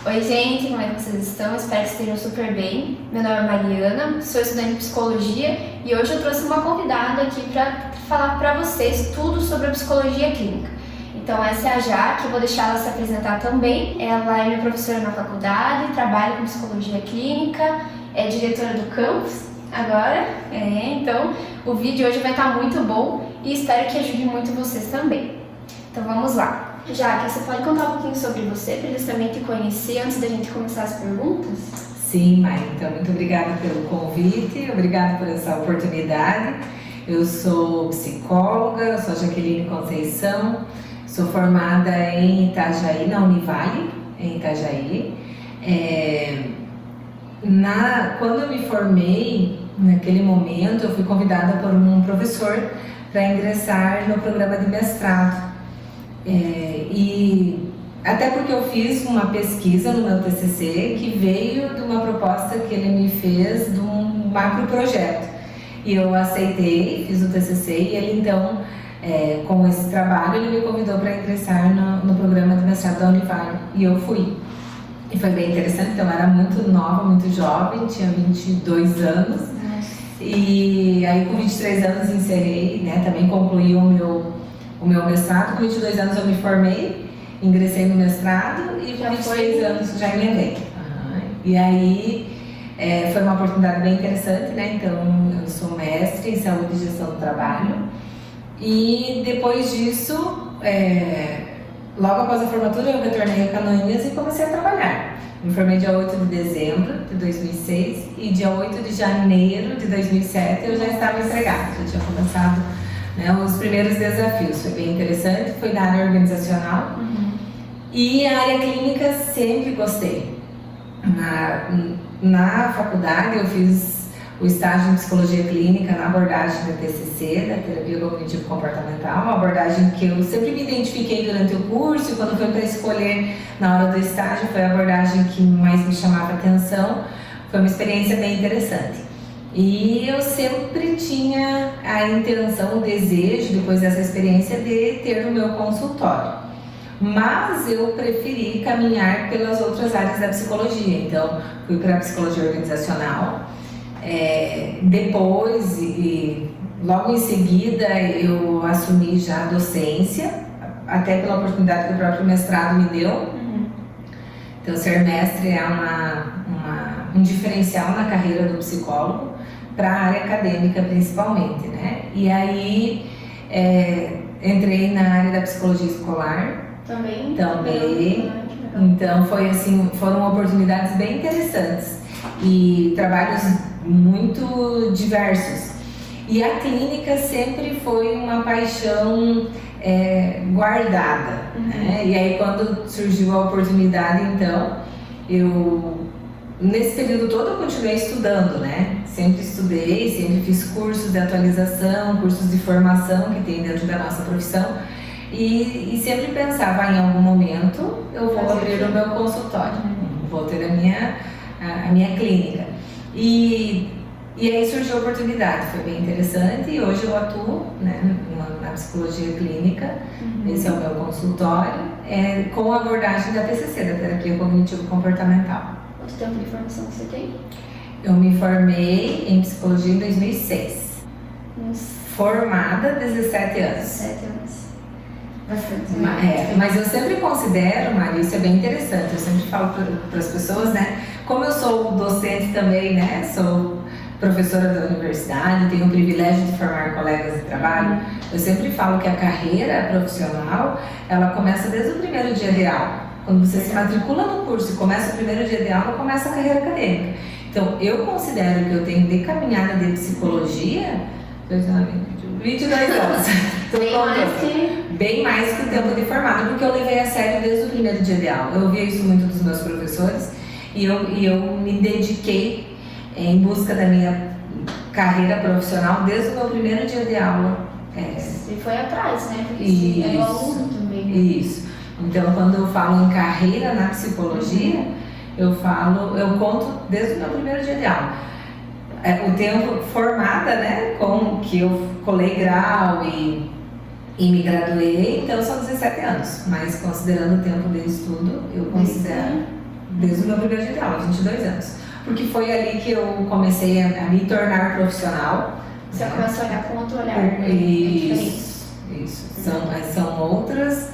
Oi gente, como é que vocês estão? Espero que estejam super bem. Meu nome é Mariana, sou estudante de psicologia e hoje eu trouxe uma convidada aqui para falar para vocês tudo sobre a psicologia clínica. Então essa é a Jaque, eu vou deixar ela se apresentar também. Ela é minha professora na faculdade, trabalha com psicologia clínica, é diretora do campus agora. Então o vídeo hoje vai estar muito bom e espero que ajude muito vocês também. Então vamos lá. Jaque, você pode contar um pouquinho sobre você, para eles também te conhecer antes da gente começar as perguntas? Sim, Mai, então muito obrigada pelo convite, obrigada por essa oportunidade. Eu sou psicóloga, eu sou Jaqueline Conceição, sou formada em Itajaí, na Univale, em Itajaí. Quando eu me formei, naquele momento, eu fui convidada por um professor para ingressar no programa de mestrado. E até porque eu fiz uma pesquisa no meu TCC que veio de uma proposta que ele me fez de um macro projeto. E eu aceitei, fiz o TCC e ele então, com esse trabalho, ele me convidou para ingressar no programa de mestrado da Univale e eu fui. E foi bem interessante, então eu era muito nova, muito jovem, tinha 22 anos. E aí com 23 anos encerrei, também concluí o meu mestrado. Com 22 anos eu me formei, ingressei no mestrado e com 23 anos já emendei. E aí foi uma oportunidade bem interessante, Então eu sou mestre em saúde e gestão do trabalho. E depois disso, logo após a formatura, eu retornei a Canoinhas e comecei a trabalhar. Me formei dia 8 de dezembro de 2006 e dia 8 de janeiro de 2007 eu já estava empregada, já tinha começado os primeiros desafios. Foi bem interessante, foi na área organizacional. E a área clínica sempre gostei. Na faculdade eu fiz o estágio em psicologia clínica na abordagem da TCC, da terapia cognitivo-comportamental, uma abordagem que eu sempre me identifiquei durante o curso e quando foi para escolher na hora do estágio foi a abordagem que mais me chamava a atenção. Foi uma experiência bem interessante. E eu sempre tinha a intenção, o desejo, depois dessa experiência, de ter o meu consultório. Mas eu preferi caminhar pelas outras áreas da psicologia. Então, fui para a psicologia organizacional. Depois, e logo em seguida, eu assumi já a docência, até pela oportunidade que o próprio mestrado me deu. Então, ser mestre é um diferencial na carreira do psicólogo, para a área acadêmica principalmente, E aí, entrei na área da psicologia escolar. Também. Então, foram oportunidades bem interessantes e trabalhos muito diversos. E a clínica sempre foi uma paixão guardada, E aí, quando surgiu a oportunidade, então, nesse período todo eu continuei estudando, Sempre estudei, sempre fiz cursos de atualização, cursos de formação que tem dentro da nossa profissão e sempre pensava, em algum momento eu vou abrir o meu consultório, vou ter a minha clínica. E aí surgiu a oportunidade, foi bem interessante e hoje eu atuo na psicologia clínica, esse é o meu consultório, com a abordagem da TCC, da terapia cognitivo-comportamental. Quanto tempo de formação você tem? Eu me formei em psicologia em 2006. Formada 17 anos. 17 anos. Bastante. Mas eu sempre considero, Maria, isso é bem interessante, eu sempre falo para as pessoas, Como eu sou docente também, sou professora da universidade, tenho o privilégio de formar colegas de trabalho, eu sempre falo que a carreira profissional, ela começa desde o primeiro dia de aula. Quando você se matricula no curso e começa o primeiro dia de aula, começa a carreira acadêmica. Então, eu considero que eu tenho de caminhada de psicologia 22 anos. Bem mais que o tempo de formado, porque eu levei a sério desde o primeiro dia de aula. Eu ouvia isso muito dos meus professores e eu me dediquei em busca da minha carreira profissional desde o meu primeiro dia de aula. E foi atrás, Porque é aluno também. Isso. Então, quando eu falo em carreira na psicologia, eu conto desde o meu primeiro dia de aula. O tempo formada, com que eu colei grau e me graduei, então são 17 anos. Mas considerando o tempo de estudo, eu considero desde o meu primeiro dia de aula, 22 anos. Porque foi ali que eu comecei a me tornar profissional. Você começou a olhar com outro olhar. Isso. São outras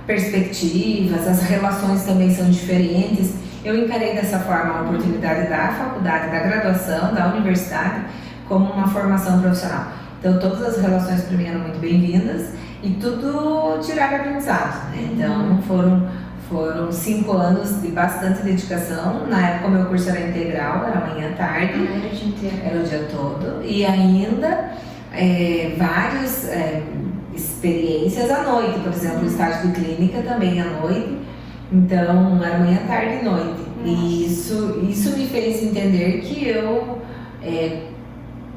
perspectivas, as relações também são diferentes. Eu encarei dessa forma a oportunidade da faculdade, da graduação, da universidade, como uma formação profissional. Então, todas as relações para mim eram muito bem-vindas e tudo tirar aprendizado, né? Então, foram 5 anos de bastante dedicação. Na época, o meu curso era integral, era manhã, tarde. Era o dia inteiro. Era o dia todo. E ainda, várias experiências à noite. Por exemplo, o estágio de clínica também à noite. Então, era manhã, tarde e noite. E isso me fez entender que eu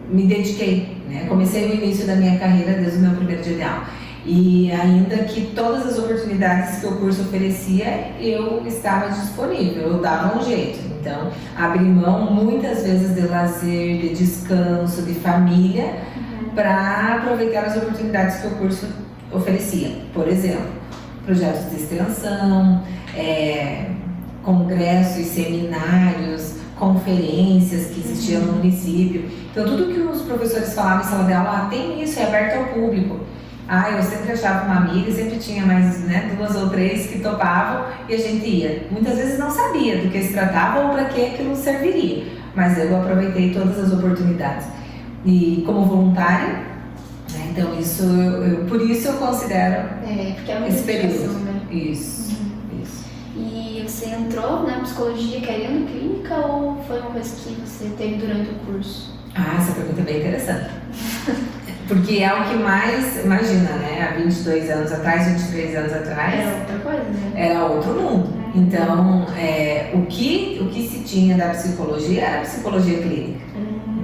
me dediquei, né? Comecei no início da minha carreira desde o meu primeiro dia de aula. E ainda que todas as oportunidades que o curso oferecia, eu estava disponível, eu dava um jeito. Então, abri mão muitas vezes de lazer, de descanso, de família, para aproveitar as oportunidades que o curso oferecia. Por exemplo, projetos de extensão, congressos, seminários, conferências que existiam no município. Então, tudo que os professores falavam em sala de aula, tem isso, é aberto ao público. Eu sempre achava uma amiga, sempre tinha mais 2 ou 3 que topavam e a gente ia. Muitas vezes não sabia do que se tratava ou para que aquilo serviria, mas eu aproveitei todas as oportunidades. E como voluntária, né, então por isso eu considero porque é esse período. Né? Isso. E você entrou na psicologia querendo clínica ou foi uma coisa que você teve durante o curso? Essa pergunta é bem interessante. Porque é o que mais, imagina, né? Há 22 anos atrás, 23 anos atrás... Era outra coisa, né? Era outro mundo. Então, o que se tinha da psicologia era a psicologia clínica.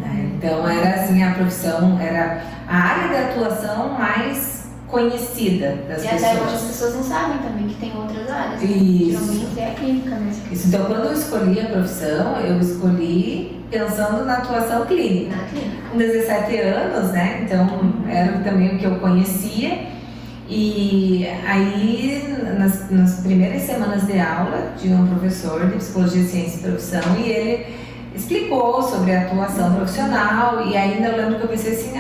Né? Então, era assim, a profissão, era a área de atuação mais conhecida das pessoas. E até hoje as pessoas não sabem também que tem outras áreas. Isso. Geralmente é a clínica mesmo. Isso. Então, quando eu escolhi a profissão, eu escolhi pensando na atuação clínica. Na clínica. Com 17 anos, né? Então, era também o que eu conhecia. E aí, nas primeiras semanas de aula, tinha um professor de Psicologia, Ciência e Profissão e ele explicou sobre a atuação profissional. E ainda eu lembro que eu pensei assim,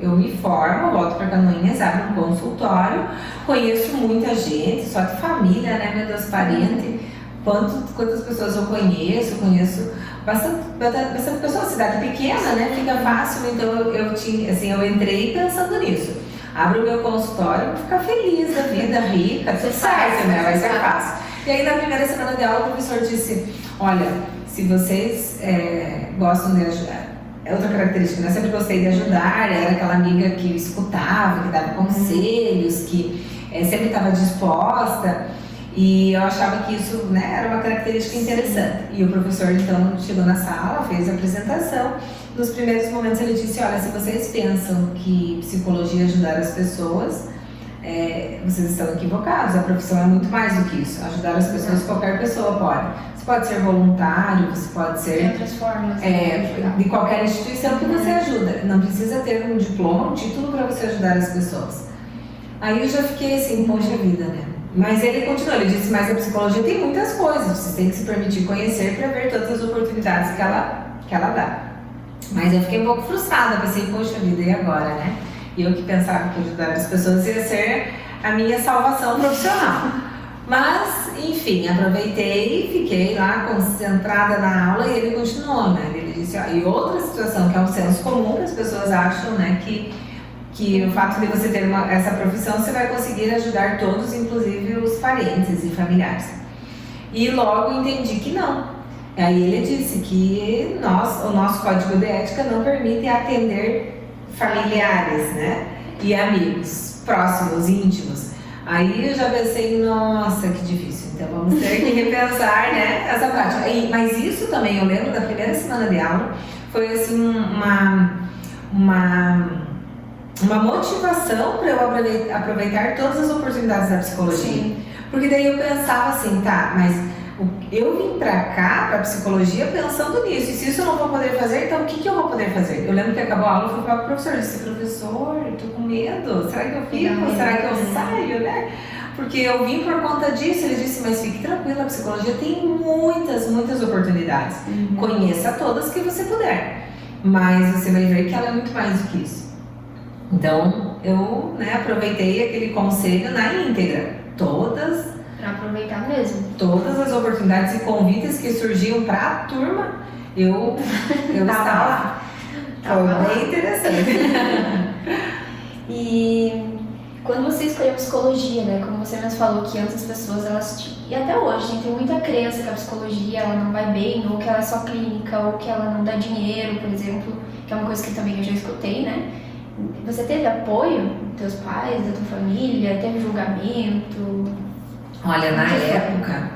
eu me formo, volto para Canoinhas, abro um consultório, conheço muita gente, só de família, né, meu Deus, parente, quantas pessoas eu conheço bastante pessoas, cidade pequena, né, fica fácil, então eu entrei pensando nisso. Abro o meu consultório, vou ficar feliz da vida, rica, tudo certo, né, vai ser fácil. E aí na primeira semana de aula o professor disse, olha, se vocês gostam de ajudar, outra característica, né? Eu sempre gostei de ajudar, era aquela amiga que escutava, que dava conselhos, que sempre estava disposta e eu achava que isso, né, era uma característica interessante. E o professor então chegou na sala, fez a apresentação. Nos primeiros momentos ele disse, olha, se vocês pensam que psicologia é ajudar as pessoas, vocês estão equivocados, a profissão é muito mais do que isso. Ajudar as pessoas, qualquer pessoa pode. Você pode ser voluntário, você pode ser... De outras formas. de qualquer instituição que você ajuda. Não precisa ter um diploma, um título para você ajudar as pessoas. Aí eu já fiquei assim, poxa vida, né? Mas ele continuou, ele disse, mas a psicologia tem muitas coisas, você tem que se permitir conhecer para ver todas as oportunidades que ela dá. Mas eu fiquei um pouco frustrada, pensei, poxa vida, e agora, né? E eu que pensava que ajudar as pessoas ia ser a minha salvação profissional. Mas, enfim, aproveitei, fiquei lá concentrada na aula e ele continuou, né? Ele disse, e outra situação que é um senso comum que as pessoas acham, né, que o fato de você ter essa profissão, você vai conseguir ajudar todos, inclusive os parentes e familiares. E logo entendi que não. Aí ele disse que o nosso código de ética não permite atender familiares, né, e amigos próximos, íntimos. Aí eu já pensei, nossa, que difícil, então vamos ter que repensar, né, essa prática. Mas isso também, eu lembro da primeira semana de aula, foi assim uma motivação para eu aproveitar todas as oportunidades da psicologia. Sim. Porque daí eu pensava assim, tá, mas eu vim pra cá, pra psicologia, pensando nisso. E se isso eu não vou poder fazer, então o que eu vou poder fazer? Eu lembro que acabou a aula, eu fui falar pro professor, eu disse, professor, eu tô com medo, será que eu fico? Será que eu saio, né? porque eu vim por conta disso. Ele disse, mas fique tranquila, a psicologia tem muitas oportunidades. Conheça todas que você puder, mas você vai ver que ela é muito mais do que isso. Então, eu aproveitei aquele conselho na íntegra. Pra aproveitar mesmo. Todas as oportunidades e convites que surgiam para a turma, eu estava. Foi bem interessante. E quando você escolheu psicologia, né? Como você mesmo falou que antes as pessoas, e até hoje, tem muita crença que a psicologia ela não vai bem, ou que ela é só clínica, ou que ela não dá dinheiro, por exemplo, que é uma coisa que também eu já escutei, né? Você teve apoio dos teus pais, da tua família? Teve julgamento? Olha, na época,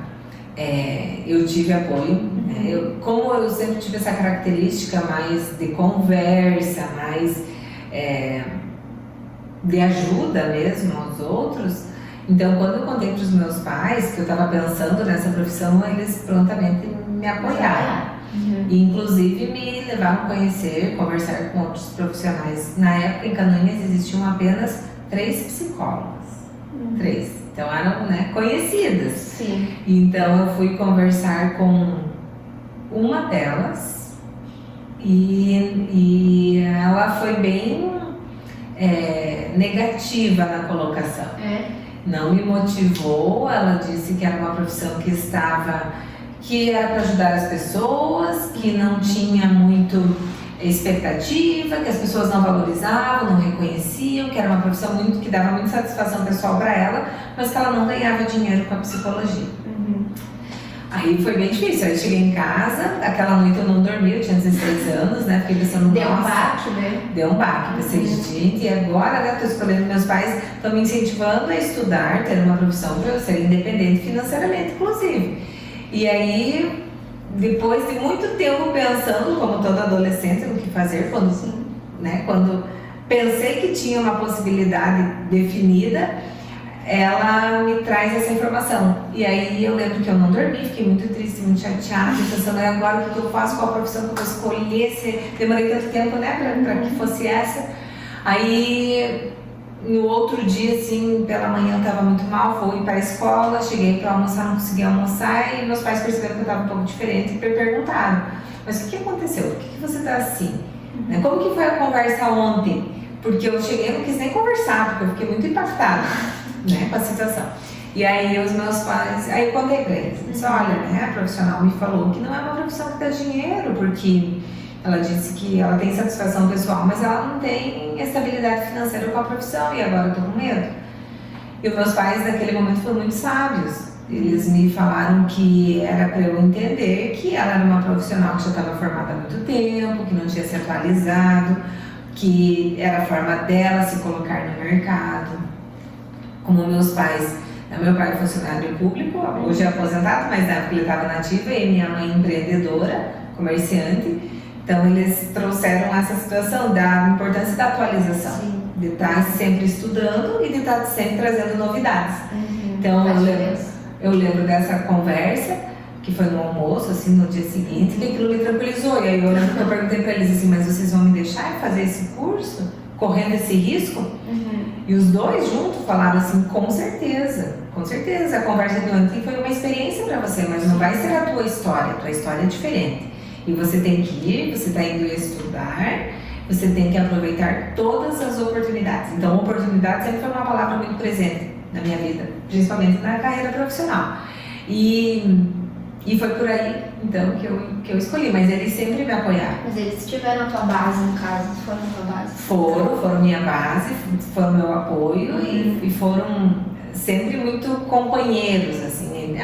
eu tive apoio. Como eu sempre tive essa característica mais de conversa, mais de ajuda mesmo aos outros, então quando eu contei para os meus pais que eu estava pensando nessa profissão, eles prontamente me apoiaram. E inclusive me levaram a conhecer, conversar com outros profissionais. Na época em Canoinhas existiam apenas 3 psicólogas. 3. Então eram conhecidas. Sim. Então eu fui conversar com uma delas e ela foi bem negativa na colocação. Não me motivou. Ela disse que era uma profissão que era para ajudar as pessoas, que não tinha muito expectativa, que as pessoas não valorizavam, não reconheciam, que era uma profissão que dava muita satisfação pessoal para ela, mas que ela não ganhava dinheiro com a psicologia. Aí foi bem difícil. Aí eu cheguei em casa, aquela noite eu não dormi, eu tinha 16 anos, né? Fiquei pensando, deu um baque, né? Deu um baque, pensei, gente, e agora, tô escolhendo, meus pais estão me incentivando a estudar, ter uma profissão para eu ser independente financeiramente, inclusive. E aí, depois de muito tempo pensando, como toda adolescente, no que fazer, quando pensei que tinha uma possibilidade definida, ela me traz essa informação. E aí eu lembro que eu não dormi, fiquei muito triste, muito chateada, pensando, agora o que eu faço, qual a profissão que eu vou escolher, demorei tanto tempo, para que fosse essa. Aí no outro dia, assim, pela manhã eu estava muito mal, fui para a escola, cheguei para almoçar, não consegui almoçar, e meus pais perceberam que eu estava um pouco diferente e me perguntaram, mas o que aconteceu? Por que você está assim? Como que foi a conversa ontem? Porque eu cheguei e não quis nem conversar, porque eu fiquei muito impactada, com a situação. E aí os meus pais, aí eu contei para eles, disse, olha, a profissional me falou que não é uma profissão que dá dinheiro, porque ela disse que ela tem satisfação pessoal, mas ela não tem estabilidade financeira com a profissão, e agora eu tô com medo. E os meus pais naquele momento foram muito sábios. Eles me falaram que era para eu entender que ela era uma profissional que já estava formada há muito tempo, que não tinha se atualizado, que era a forma dela se colocar no mercado. Como meus pais, meu pai é funcionário público, hoje é aposentado, mas na época ele estava na ativa, e minha mãe empreendedora, comerciante. Então eles trouxeram essa situação da importância da atualização. Sim. De estar sempre estudando e de estar sempre trazendo novidades. Então eu lembro dessa conversa, que foi no almoço, assim, no dia seguinte, que aquilo me tranquilizou. E aí eu lembro que eu perguntei para eles assim, mas vocês vão me deixar fazer esse curso? Correndo esse risco? E os dois juntos falaram assim, com certeza, a conversa de ontem foi uma experiência para você, mas não vai ser a tua história é diferente. E você tem que ir, você está indo estudar, você tem que aproveitar todas as oportunidades. Então, oportunidade sempre foi uma palavra muito presente na minha vida, principalmente na carreira profissional. E foi por aí, então, que eu escolhi, mas eles sempre me apoiaram. Mas eles tiveram a tua base, no caso, foram a tua base? Foram minha base, foram meu apoio e foram sempre muito companheiros, assim,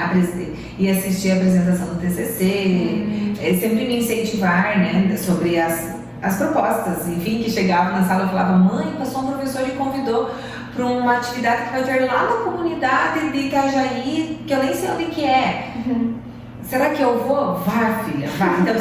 e assistir a apresentação do TCC, sempre me incentivar, sobre as propostas, enfim, que chegavam na sala e falava, mãe, passou um professor e convidou para uma atividade que vai ter lá na comunidade de Itajaí, que eu nem sei onde que é. Será que eu vou? Vá, filha, vá. Então,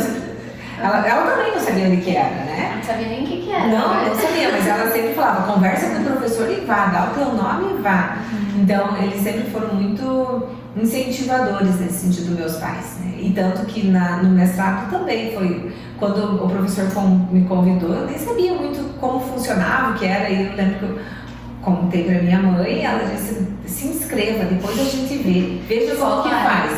ela também não sabia onde que era, né? Não sabia nem o que era. Não sabia, mas ela sempre falava, conversa com o professor e vá, dá o teu nome e vá. Então, eles sempre foram muito incentivadores nesse sentido, meus pais, E tanto que no mestrado também foi, quando o professor me convidou, eu nem sabia muito como funcionava, o que era, e eu lembro que contei para minha mãe, ela disse, se inscreva, depois a gente vê, veja como que faz.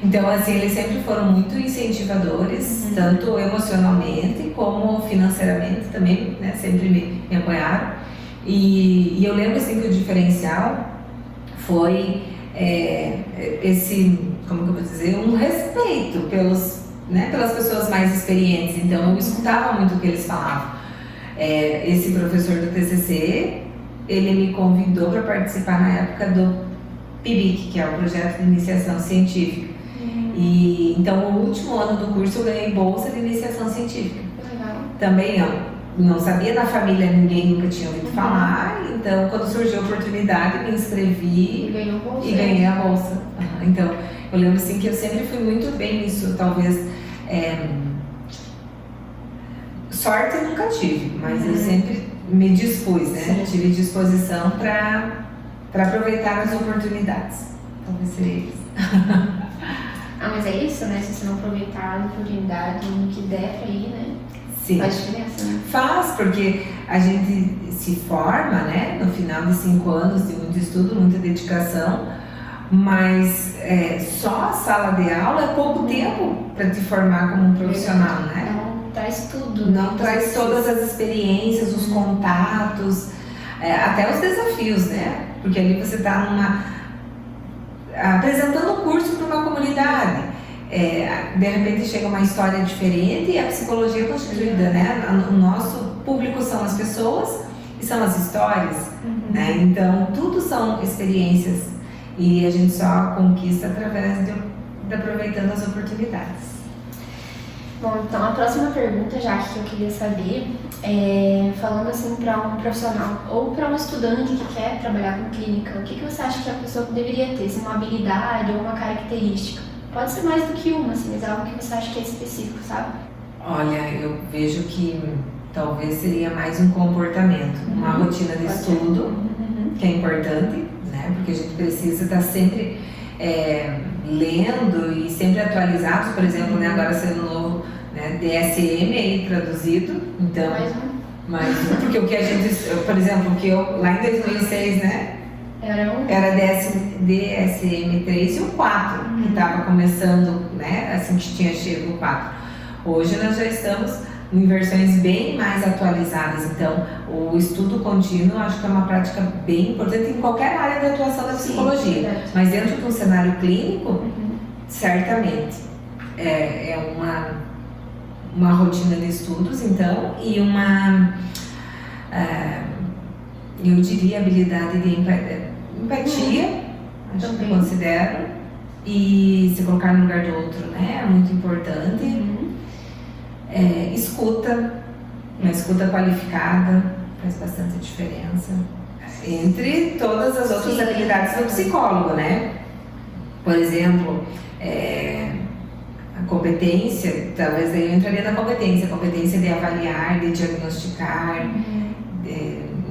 Então, assim, eles sempre foram muito incentivadores, tanto emocionalmente como financeiramente também, né? Sempre me apoiaram. E eu lembro, assim, que o diferencial foi esse, como que eu vou dizer, um respeito pelas pessoas mais experientes. Então, eu escutava muito o que eles falavam. Esse professor do TCC, ele me convidou para participar na época do PIBIC, que é o Projeto de Iniciação Científica. E então, no último ano do curso, eu ganhei bolsa de iniciação científica. Legal. Também não sabia da família, ninguém nunca tinha ouvido falar. Então, quando surgiu a oportunidade, me inscrevi e ganhei a bolsa. Então, eu lembro assim que eu sempre fui muito bem nisso. Talvez sorte eu nunca tive, mas eu sempre me dispus, né? Tive disposição para aproveitar as oportunidades. Talvez seria isso. Mas é isso, né? Se você não aproveitar a oportunidade no que der pra ir, né? Sim. Faz diferença, né? Faz, porque a gente se forma, né? No final de 5 anos de muito estudo, muita dedicação, mas só a sala de aula é pouco tempo para te formar como um profissional, né? Não traz tudo. Não traz todas as experiências, os contatos, até os desafios, né? Porque ali você está apresentando um curso para uma comunidade. De repente chega uma história diferente e a psicologia é constituída, né? O nosso público são as pessoas e são as histórias, né? Então, tudo são experiências e a gente só conquista através de aproveitando as oportunidades. Bom, então a próxima pergunta, já que eu queria saber, falando assim para um profissional ou para um estudante que quer trabalhar com clínica, o que você acha que a pessoa deveria ter? Se uma habilidade ou uma característica? Pode ser mais do que uma, assim, mas algo que você acha que é específico, sabe? Olha, eu vejo que talvez seria mais um comportamento, uma rotina de estudo, que é importante, né? Porque a gente precisa estar sempre lendo e sempre atualizados, por exemplo, né? Agora sendo novo, né? DSM aí traduzido, então porque o que a gente, por exemplo, o que eu lá em 2006, né? Era DSM-3 e o 4, que estava começando, né? Assim que tinha chegado o 4. Hoje nós já estamos em versões bem mais atualizadas, então o estudo contínuo acho que é uma prática bem importante em qualquer área da atuação da psicologia. Sim, mas dentro de um cenário clínico, certamente é uma rotina de estudos, então, e eu diria habilidade de empatia, acho que eu considero, e se colocar no lugar do outro, né, é muito importante. Escuta, uma escuta qualificada faz bastante diferença, entre todas as outras habilidades do psicólogo, né? Por exemplo, a competência, talvez aí eu entraria na competência de avaliar, de diagnosticar,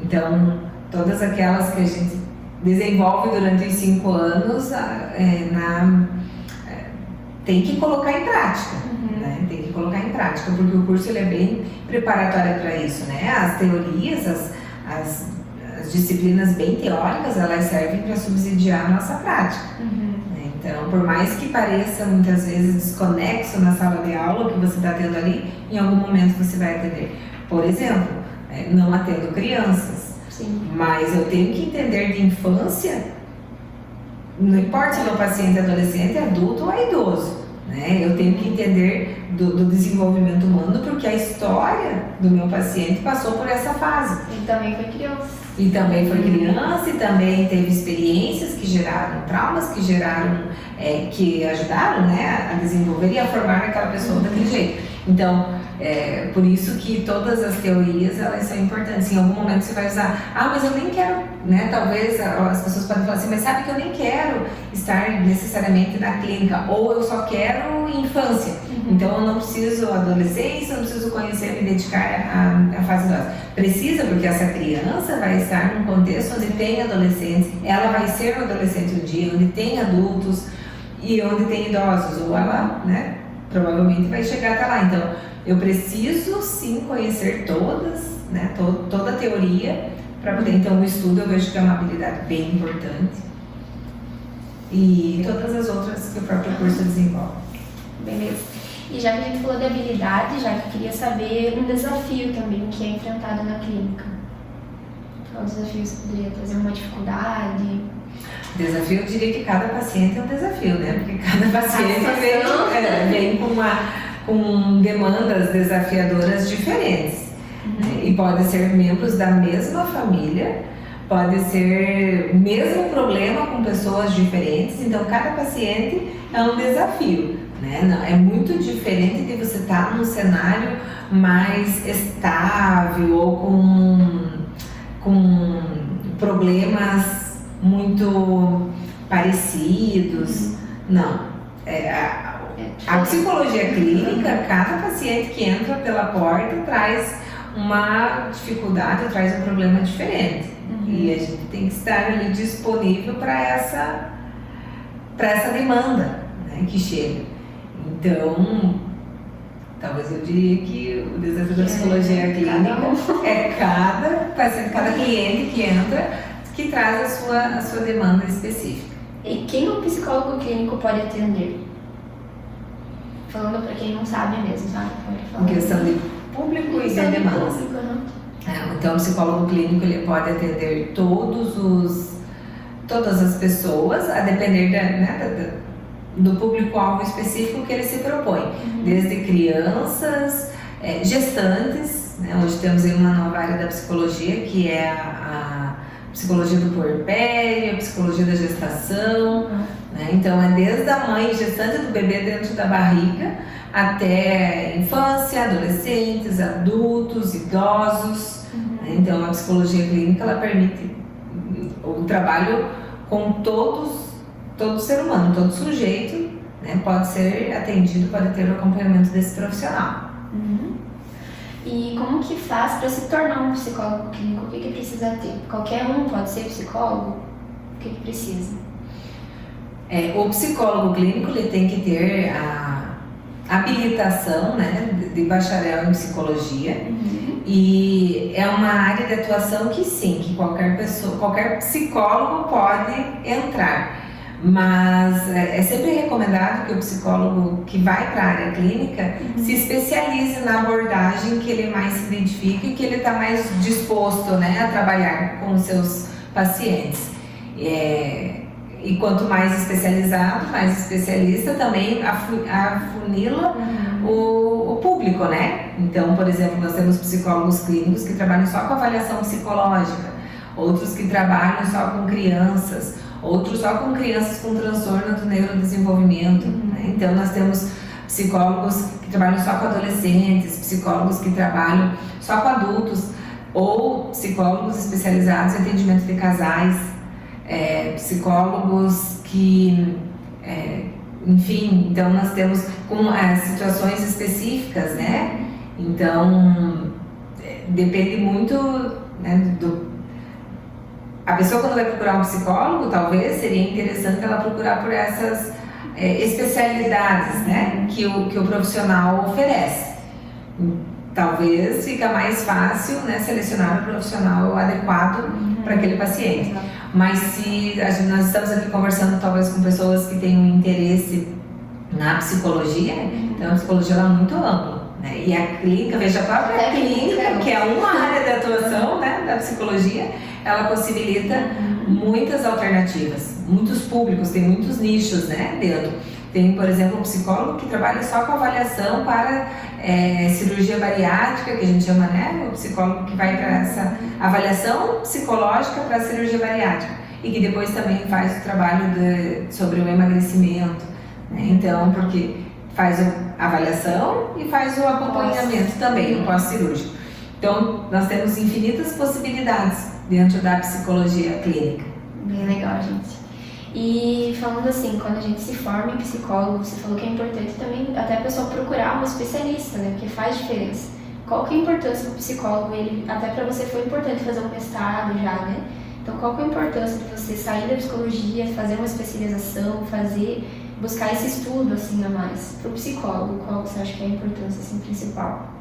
então todas aquelas que a gente desenvolve durante os 5 anos tem que colocar em prática, né? Tem que colocar em prática, porque o curso ele é bem preparatório para isso, né? As teorias, as disciplinas bem teóricas, elas servem para subsidiar a nossa prática. Então, por mais que pareça muitas vezes desconexo na sala de aula que você está tendo ali, em algum momento você vai atender. Por exemplo, não atendo crianças, mas eu tenho que entender de infância. Não importa se o meu paciente é adolescente, adulto ou é idoso, né? Eu tenho que entender do desenvolvimento humano, porque a história do meu paciente passou por essa fase. Ele também foi criança. E também foi criança, e também teve experiências que geraram traumas, que ajudaram, né, a desenvolver e a formar aquela pessoa daquele jeito. Então, por isso que todas as teorias, elas são importantes. Em algum momento você vai usar, mas eu nem quero, né? Talvez as pessoas podem falar assim, mas sabe que eu nem quero estar necessariamente na clínica, ou eu só quero infância. Então eu não preciso adolescência, eu não preciso conhecer, me dedicar à fase idosa. Precisa, porque essa criança vai estar num contexto onde tem adolescentes, ela vai ser um adolescente um dia, onde tem adultos e onde tem idosos, ou ela, né, provavelmente vai chegar até lá. Então, eu preciso sim conhecer toda a teoria para poder. Então, o estudo eu vejo que é uma habilidade bem importante. E todas as outras que o próprio curso desenvolve. Beleza. E já que a gente falou de habilidade, já que eu queria saber um desafio também que é enfrentado na clínica. Qual desafio você poderia trazer? Uma dificuldade? Desafio, eu diria que cada paciente é um desafio, né? Porque cada paciente vem com demandas desafiadoras diferentes. Né? E pode ser membros da mesma família, pode ser mesmo problema com pessoas diferentes, então cada paciente é um desafio. Né? Não, é muito diferente de você estar num cenário mais estável ou com problemas muito parecidos. Não. A psicologia clínica, cada paciente que entra pela porta traz uma dificuldade, traz um problema diferente. E a gente tem que estar ali disponível para essa demanda, né, que chega. Então, talvez eu diria que o desafio da psicologia clínica é cada cliente que entra que traz a sua demanda específica. E quem o psicólogo clínico pode atender? Falando para quem não sabe mesmo, sabe? Em questão de público e de demanda. Então, o psicólogo clínico ele pode atender todas as pessoas, a depender do público-alvo específico que ele se propõe. Desde crianças, gestantes, né? Hoje temos aí uma nova área da psicologia, que é a psicologia do puerpério, a psicologia da gestação. Né? Então, é desde a mãe gestante do bebê dentro da barriga, até infância, adolescentes, adultos, idosos. Né? Então, a psicologia clínica ela permite o trabalho com todo ser humano, todo sujeito, né? Pode ser atendido, pode ter o acompanhamento desse profissional. E como que faz para se tornar um psicólogo clínico? O que precisa ter? Qualquer um pode ser psicólogo? O que precisa? O psicólogo clínico ele tem que ter a habilitação, né, de bacharel em psicologia. E é uma área de atuação que sim, que qualquer psicólogo pode entrar. Mas é sempre recomendado que o psicólogo que vai para a área clínica se especialize na abordagem que ele mais se identifica e que ele está mais disposto, né, a trabalhar com os seus pacientes. E quanto mais especializado, mais especialista, também afunila o público, né? Então, por exemplo, nós temos psicólogos clínicos que trabalham só com avaliação psicológica, outros que trabalham só com crianças, outros só com crianças com transtorno do neurodesenvolvimento. Né? Então, nós temos psicólogos que trabalham só com adolescentes, psicólogos que trabalham só com adultos, ou psicólogos especializados em atendimento de casais, psicólogos que, enfim, então nós temos com situações específicas, né? Então, depende muito, né, a pessoa quando vai procurar um psicólogo, talvez seria interessante ela procurar por essas especialidades, né, que o profissional oferece. Talvez fica mais fácil, né, selecionar o profissional adequado para aquele paciente. Mas se nós estamos aqui conversando talvez com pessoas que têm um interesse na psicologia, então a psicologia ela é muito ampla. Né? E a clínica, veja, a própria clínica, que é uma área de atuação, né, da psicologia, ela possibilita muitas alternativas, muitos públicos, tem muitos nichos, né, dentro. Tem, por exemplo, um psicólogo que trabalha só com avaliação para cirurgia bariátrica, que a gente chama, né, o psicólogo que vai para essa avaliação psicológica para a cirurgia bariátrica e que depois também faz o trabalho sobre o emagrecimento, né? Então, porque faz a avaliação e faz o acompanhamento também, o pós-cirúrgico. Então, nós temos infinitas possibilidades dentro da psicologia clínica. Bem legal, gente. E falando assim, quando a gente se forma em psicólogo, você falou que é importante também até a pessoa procurar um especialista, né? Porque faz diferença. Qual que é a importância do psicólogo? Até para você foi importante fazer um mestrado já, né? Então, qual que é a importância de você sair da psicologia, fazer uma especialização, buscar esse estudo assim a mais? Para o psicólogo, qual você acha que é a importância assim, principal?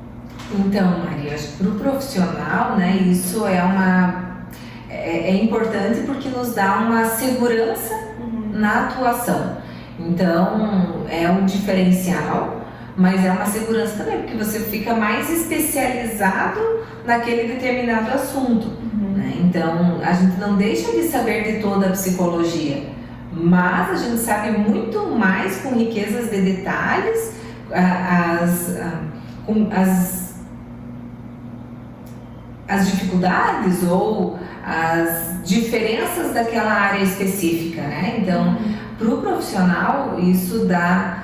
Então, Maria, acho que para o profissional, né, isso é uma é importante porque nos dá uma segurança na atuação. Então, é um diferencial, mas é uma segurança também, porque você fica mais especializado naquele determinado assunto. Né? Então, a gente não deixa de saber de toda a psicologia, mas a gente sabe muito mais com riquezas de detalhes, as dificuldades ou as diferenças daquela área específica, né? Então, para o profissional, isso dá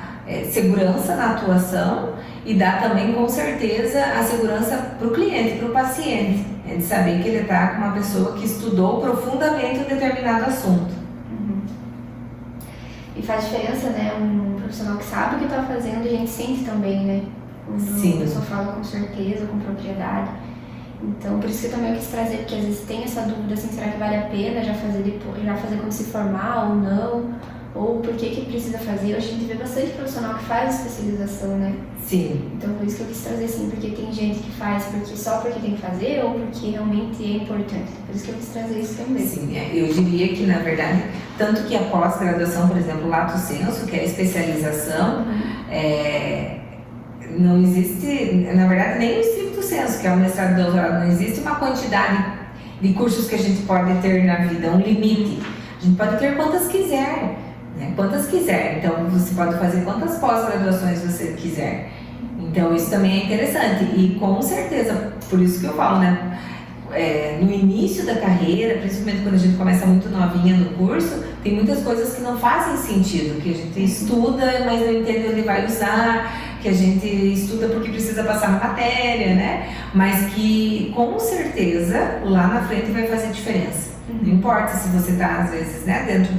segurança na atuação e dá também, com certeza, a segurança para o cliente, para o paciente, de saber que ele está com uma pessoa que estudou profundamente um determinado assunto. E faz diferença, né? Um profissional que sabe o que está fazendo, a gente sente também, né? Quando a pessoa fala com certeza, com propriedade. Então, por isso que também eu quis trazer, porque às vezes tem essa dúvida, assim, será que vale a pena já fazer depois, já fazer quando se formar ou não? Ou por que precisa fazer? Hoje a gente vê bastante profissional que faz especialização, né? Sim. Então, por isso que eu quis trazer, assim, porque tem gente que faz só porque tem que fazer ou porque realmente é importante. Por isso que eu quis trazer isso também. Sim, eu diria que, na verdade, tanto que a pós-graduação, por exemplo, lato sensu, que é a especialização, não existe, na verdade, nem o stricto sensu, que é o mestrado e doutorado, não existe uma quantidade de cursos que a gente pode ter na vida, um limite. A gente pode ter quantas quiser, né? Quantas quiser. Então, você pode fazer quantas pós-graduações você quiser. Então, isso também é interessante. E, com certeza, por isso que eu falo, né? No início da carreira, principalmente quando a gente começa muito novinha no curso, tem muitas coisas que não fazem sentido, que a gente estuda, mas não entende onde vai usar, que a gente estuda porque precisa passar na matéria, né? Mas que, com certeza, lá na frente vai fazer diferença. Não importa se você está, às vezes, né, dentro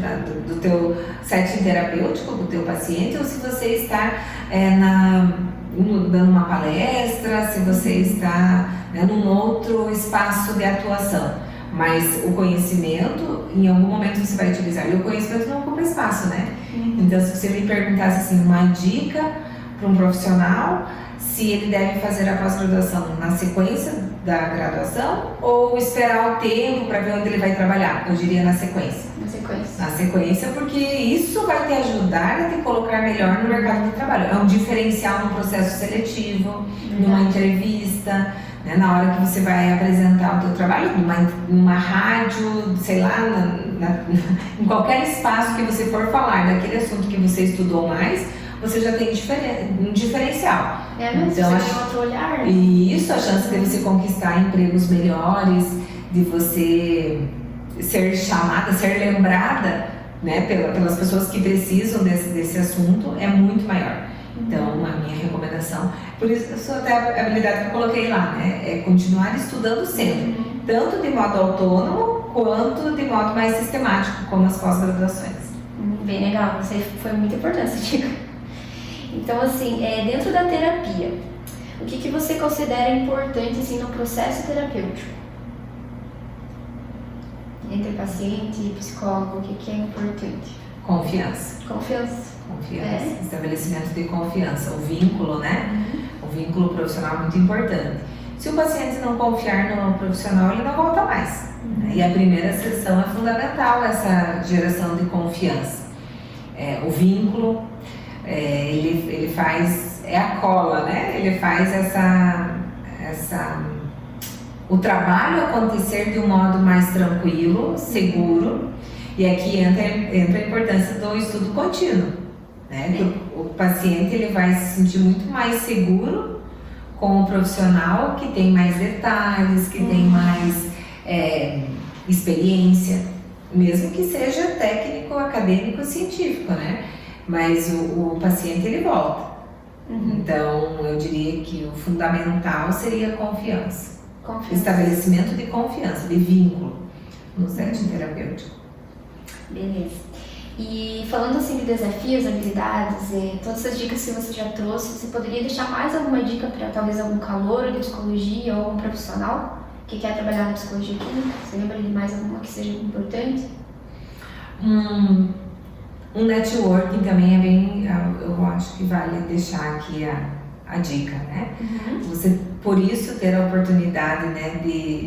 do teu setting terapêutico, do teu paciente, ou se você está dando uma palestra, se você está num outro espaço de atuação. Mas o conhecimento, em algum momento você vai utilizar. E o conhecimento não ocupa espaço, né? Então, se você me perguntasse assim, uma dica para um profissional, se ele deve fazer a pós-graduação na sequência da graduação ou esperar o tempo para ver onde ele vai trabalhar, eu diria na sequência. Na sequência, porque isso vai te ajudar a te colocar melhor no mercado de trabalho. É um diferencial no processo seletivo, numa entrevista, né, na hora que você vai apresentar o teu trabalho, numa rádio, sei lá, em qualquer espaço que você for falar daquele assunto que você estudou mais, você já tem um diferencial. Mas então, você tem outro olhar. E isso, a chance de você conquistar empregos melhores, de você ser chamada, ser lembrada, né, pelas pessoas que precisam desse assunto é muito maior. Então, a minha recomendação, por isso até a habilidade que eu coloquei lá, né, é continuar estudando sempre, tanto de modo autônomo quanto de modo mais sistemático, como as pós-graduações. Bem legal, isso aí foi muito importante, essa dica. Então, assim, dentro da terapia, o que você considera importante, assim, no processo terapêutico? Entre paciente e psicólogo, o que é importante? Confiança. Confiança. Estabelecimento de confiança, o vínculo, né? O vínculo profissional é muito importante. Se o paciente não confiar no profissional, ele não volta mais. E a primeira sessão é fundamental, essa geração de confiança. O vínculo, ele faz, a cola, né? Ele faz o trabalho acontecer de um modo mais tranquilo, seguro. E aqui entra a importância do estudo contínuo. Né? O paciente ele vai se sentir muito mais seguro com o profissional que tem mais detalhes, que tem mais experiência, mesmo que seja técnico, acadêmico, científico, né? Mas o paciente ele volta. Então, eu diria que o fundamental seria a confiança. Estabelecimento de confiança, de vínculo no setting terapêutico. Beleza. E falando assim de desafios, habilidades, todas essas dicas que você já trouxe, você poderia deixar mais alguma dica para talvez algum calouro de psicologia ou algum profissional que quer trabalhar na psicologia clínica? Você lembra de mais alguma que seja importante? Um networking também é bem, eu acho que vale deixar aqui a dica, né? Você, por isso, ter a oportunidade, né,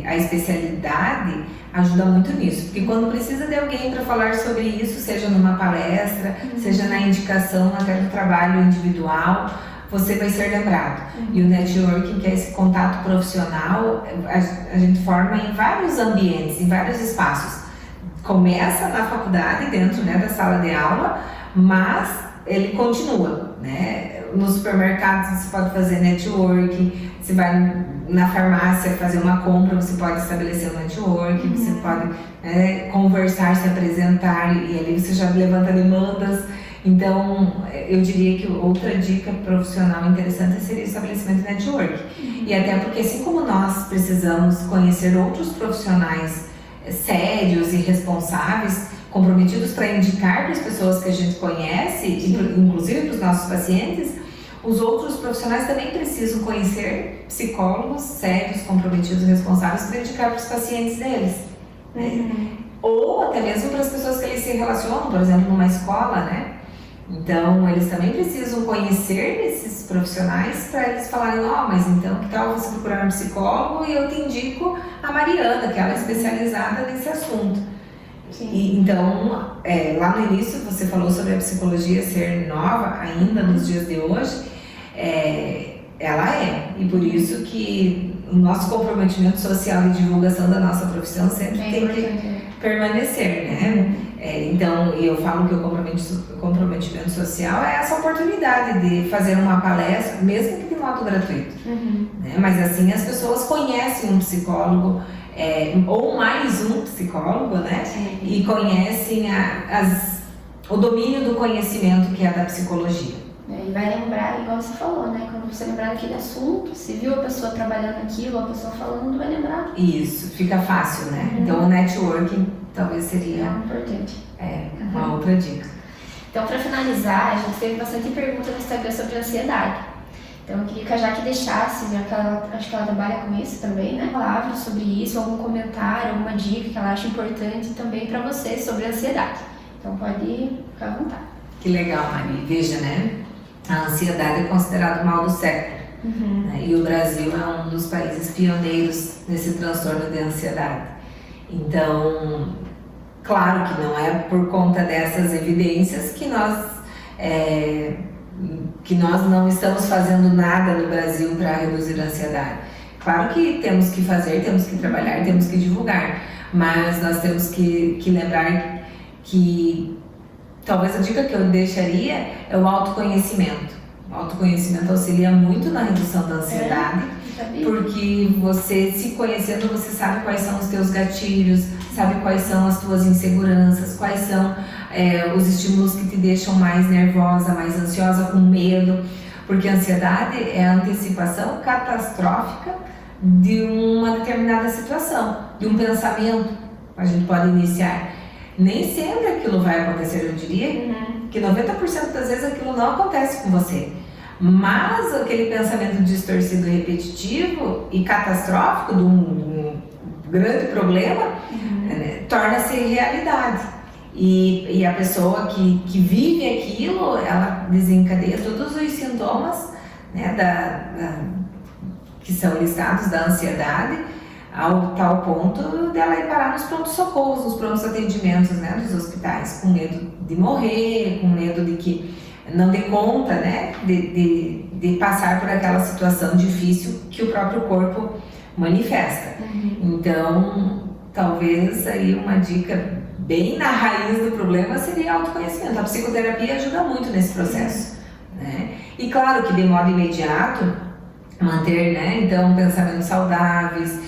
a especialidade ajuda muito nisso, porque quando precisa de alguém para falar sobre isso, seja numa palestra, seja na indicação até no trabalho individual, você vai ser lembrado. E o networking, que é esse contato profissional, a gente forma em vários ambientes, em vários espaços. Começa na faculdade, dentro, né, da sala de aula, mas ele continua, né? No supermercado você pode fazer networking, você vai na farmácia fazer uma compra, você pode estabelecer um networking, você pode conversar, se apresentar, e ali você já levanta demandas. Então, eu diria que outra dica profissional interessante seria o estabelecimento de networking. E até porque, assim como nós precisamos conhecer outros profissionais sérios e responsáveis, comprometidos para indicar para as pessoas que a gente conhece, inclusive para os nossos pacientes, os outros profissionais também precisam conhecer psicólogos sérios, comprometidos e responsáveis para indicar para os pacientes deles. Ou até mesmo para as pessoas que eles se relacionam, por exemplo, numa escola, né? Então, eles também precisam conhecer esses profissionais para eles falarem, mas então que tal você procurar um psicólogo e eu te indico a Mariana, que ela é especializada nesse assunto. E, então, lá no início você falou sobre a psicologia ser nova ainda nos dias de hoje, ela é, e por isso que o nosso comprometimento social e divulgação da nossa profissão sempre tem que permanecer, né? Então, eu falo que o comprometimento social é essa oportunidade de fazer uma palestra, mesmo que de modo gratuito, né? Mas assim as pessoas conhecem um psicólogo, ou mais um psicólogo, né? E conhecem o domínio do conhecimento que é da psicologia. E vai lembrar, igual você falou, né? Quando você lembrar daquele assunto, se viu a pessoa trabalhando aquilo, a pessoa falando, vai lembrar. Isso, fica fácil, né? Então o networking talvez seria importante. Uma outra dica. Então, para finalizar, a gente teve bastante pergunta no Instagram sobre ansiedade. Então, eu queria que a Jaque deixasse, né, acho que ela trabalha com isso também, né? Palavras sobre isso, algum comentário, alguma dica que ela acha importante também para você sobre a ansiedade. Então, pode ficar à vontade. Que legal, Mari. Veja, né? A ansiedade é considerada o mal do século. Né? E o Brasil é um dos países pioneiros nesse transtorno de ansiedade. Então, claro que não é por conta dessas evidências que nós não estamos fazendo nada no Brasil para reduzir a ansiedade. Claro que temos que fazer, temos que trabalhar, temos que divulgar, mas nós temos que lembrar que talvez a dica que eu deixaria é o autoconhecimento. O autoconhecimento auxilia muito na redução da ansiedade, porque você se conhecendo, você sabe quais são os teus gatilhos, sabe quais são as tuas inseguranças, quais são os estímulos que te deixam mais nervosa, mais ansiosa, com medo, porque a ansiedade é a antecipação catastrófica de uma determinada situação, de um pensamento que a gente pode iniciar. Nem sempre aquilo vai acontecer, eu diria que 90% das vezes aquilo não acontece com você. Mas aquele pensamento distorcido, repetitivo e catastrófico de um grande problema torna-se realidade. E a pessoa que vive aquilo, ela desencadeia todos os sintomas, né, que são listados da ansiedade, ao tal ponto dela ir parar nos prontos-socorros, nos prontos atendimentos, né, dos hospitais, com medo de morrer, com medo de que não dê conta, né, de passar por aquela situação difícil que o próprio corpo manifesta. Então, talvez aí uma dica bem na raiz do problema seria autoconhecimento. A psicoterapia ajuda muito nesse processo, né? E claro que de modo imediato, manter, né, então, pensamentos saudáveis,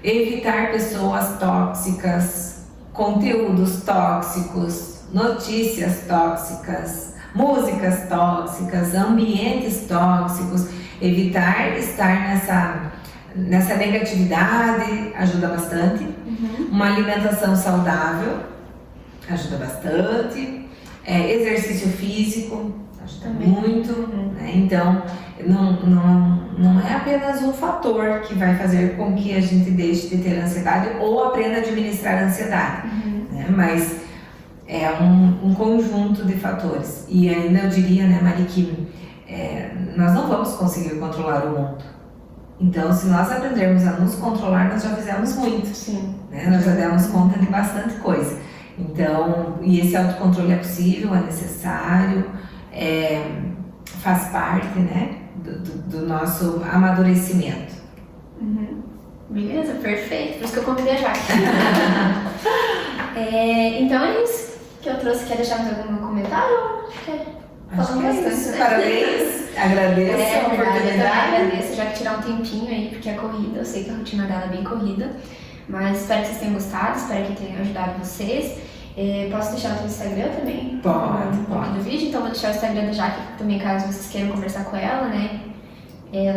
evitar pessoas tóxicas, conteúdos tóxicos, notícias tóxicas, músicas tóxicas, ambientes tóxicos, evitar estar nessa negatividade ajuda bastante. Uma alimentação saudável ajuda bastante. Exercício físico ajuda muito, né? Então, não é apenas um fator que vai fazer com que a gente deixe de ter ansiedade ou aprenda a administrar a ansiedade, né? Mas é um conjunto de fatores. E ainda eu diria, né, Mari, que nós não vamos conseguir controlar o mundo. Então, se nós aprendermos a nos controlar, nós já fizemos muito. Sim. Né? Nós já demos conta de bastante coisa. Então, e esse autocontrole é possível, é necessário, faz parte, né, do nosso amadurecimento. Beleza, perfeito. Por isso que eu convidei a Jaque. Então é isso que eu trouxe. Quer deixar mais algum comentário? Acho que é isso. Parabéns. Agradeço a oportunidade. Eu agradeço, já que tirar um tempinho aí, porque é corrida. Eu sei que a rotina dela é bem corrida. Mas espero que vocês tenham gostado, espero que tenha ajudado vocês. Posso deixar o teu Instagram também? Pode. Do vídeo, então vou deixar o Instagram da Jaque também, caso vocês queiram conversar com ela, né?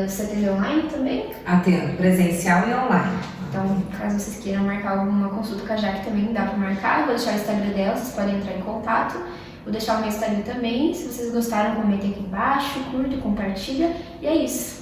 Você atende online também? Atendo, presencial e online. Então, caso vocês queiram marcar alguma consulta com a Jaque também, dá pra marcar. Vou deixar o Instagram dela, vocês podem entrar em contato. Vou deixar o meu Instagram também. Se vocês gostaram, comentem aqui embaixo, curte, compartilha. E é isso.